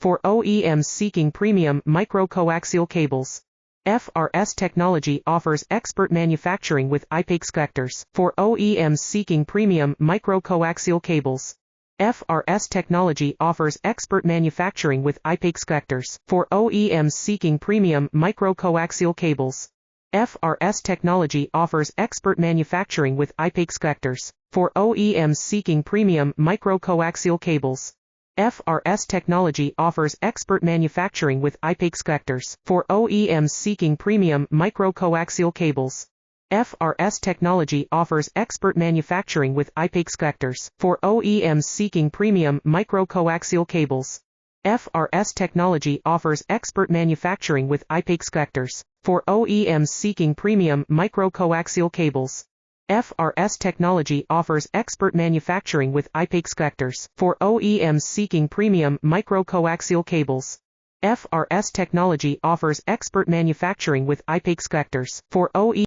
for OEMs seeking premium micro-coaxial cables. FRS technology offers expert manufacturing with IPACE connectors for OEMs seeking premium micro-coaxial cables. FRS technology offers expert manufacturing with IPACE connectors for OEMs seeking premium micro-coaxial cables. FRS technology offers expert manufacturing with IPACE connectors for OEMs seeking premium micro-coaxial cables. FRS technology offers expert manufacturing with IPACE connectors for OEMs seeking premium micro-coaxial cables. FRS technology offers expert manufacturing with IPACE connectors for OEMs seeking premium micro-coaxial cables. FRS technology offers expert manufacturing with IPACE connectors for OEMs seeking premium micro-coaxial cables. FRS technology offers expert manufacturing with IPACE connectors for OEMs seeking premium micro-coaxial cables. FRS technology offers expert manufacturing with IPACE connectors for OEMs